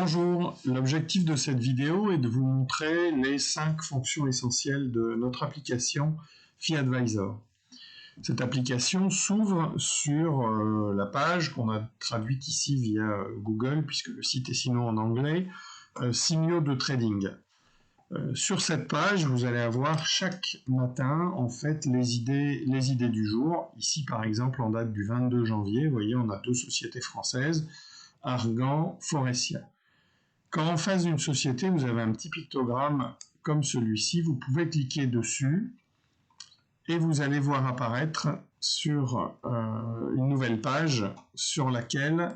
Bonjour, l'objectif de cette vidéo est de vous montrer les 5 fonctions essentielles de notre application FeeAdvisor. Cette application s'ouvre sur la page qu'on a traduite ici via Google, puisque le site est sinon en anglais, signaux de trading. Sur cette page, vous allez avoir chaque matin en fait les idées du jour. Ici par exemple en date du 22 janvier, vous voyez on a 2 sociétés françaises, Argan, Forestia. Quand en face d'une société, vous avez un petit pictogramme comme celui-ci, vous pouvez cliquer dessus et vous allez voir apparaître sur une nouvelle page sur laquelle,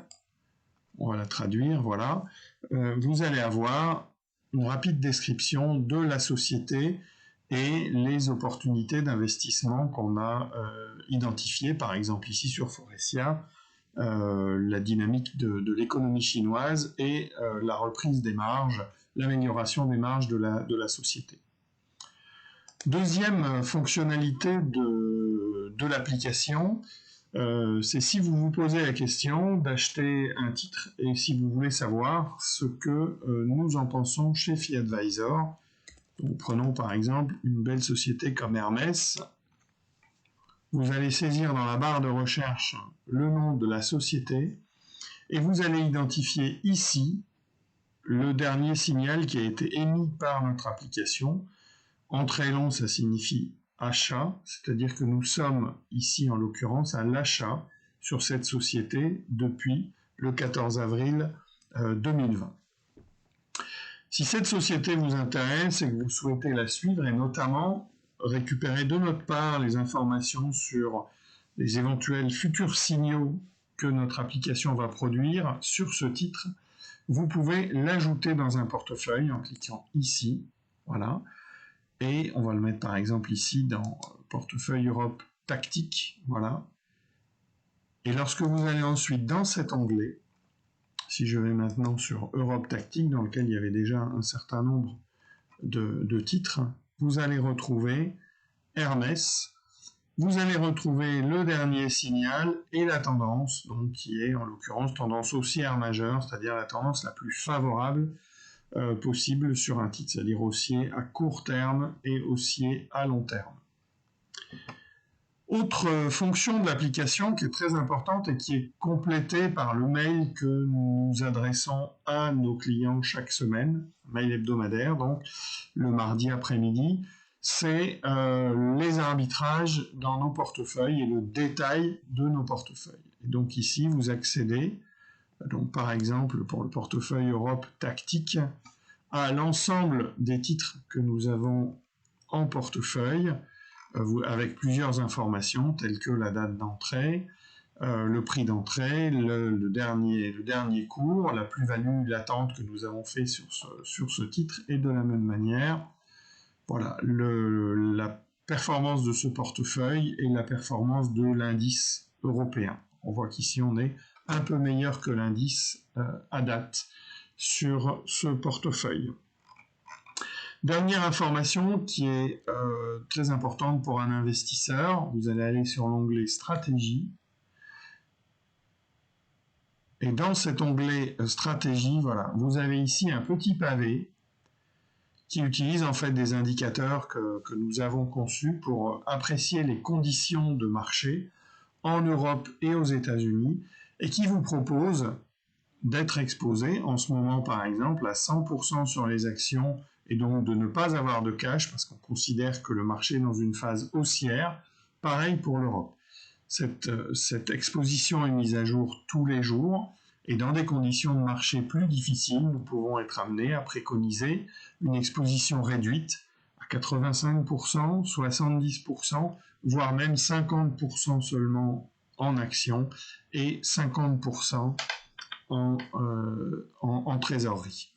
on va la traduire, voilà, vous allez avoir une rapide description de la société et les opportunités d'investissement qu'on a identifiées, par exemple ici sur Forestia, la dynamique de l'économie chinoise et la reprise des marges, l'amélioration des marges de la société. Deuxième fonctionnalité de l'application, c'est si vous vous posez la question d'acheter un titre et si vous voulez savoir ce que nous en pensons chez FeeAdvisor. Donc, prenons par exemple une belle société comme Hermès. Vous allez saisir dans la barre de recherche le nom de la société et vous allez identifier ici le dernier signal qui a été émis par notre application. En très long, ça signifie achat, c'est-à-dire que nous sommes ici en l'occurrence à l'achat sur cette société depuis le 14 avril 2020. Si cette société vous intéresse et que vous souhaitez la suivre et notamment récupérer de notre part les informations sur les éventuels futurs signaux que notre application va produire sur ce titre, vous pouvez l'ajouter dans un portefeuille en cliquant ici, voilà, et on va le mettre par exemple ici dans portefeuille Europe Tactique, voilà, et lorsque vous allez ensuite dans cet onglet, si je vais maintenant sur Europe Tactique, dans lequel il y avait déjà un certain nombre de titres, vous allez retrouver Hermès, vous allez retrouver le dernier signal et la tendance, donc qui est en l'occurrence tendance haussière majeure, c'est-à-dire la tendance la plus favorable possible sur un titre, c'est-à-dire haussier à court terme et haussier à long terme. Autre fonction de l'application qui est très importante et qui est complétée par le mail que nous adressons à nos clients chaque semaine, mail hebdomadaire, donc le mardi après-midi, c'est les arbitrages dans nos portefeuilles et le détail de nos portefeuilles. Et donc ici, vous accédez, donc par exemple pour le portefeuille Europe Tactique, à l'ensemble des titres que nous avons en portefeuille, avec plusieurs informations telles que la date d'entrée, le prix d'entrée, le dernier cours, la plus-value latente que nous avons fait sur ce titre, et de la même manière, voilà, la performance de ce portefeuille et la performance de l'indice européen. On voit qu'ici on est un peu meilleur que l'indice à date sur ce portefeuille. Dernière information qui est très importante pour un investisseur, vous allez aller sur l'onglet Stratégie. Et dans cet onglet Stratégie, voilà, vous avez ici un petit pavé qui utilise en fait des indicateurs que nous avons conçus pour apprécier les conditions de marché en Europe et aux États-Unis et qui vous propose d'être exposé en ce moment par exemple à 100% sur les actions et donc de ne pas avoir de cash parce qu'on considère que le marché est dans une phase haussière. Pareil pour l'Europe. Cette exposition est mise à jour tous les jours et dans des conditions de marché plus difficiles, nous pouvons être amenés à préconiser une exposition réduite à 85%, 70%, voire même 50% seulement en actions et 50% en trésorerie.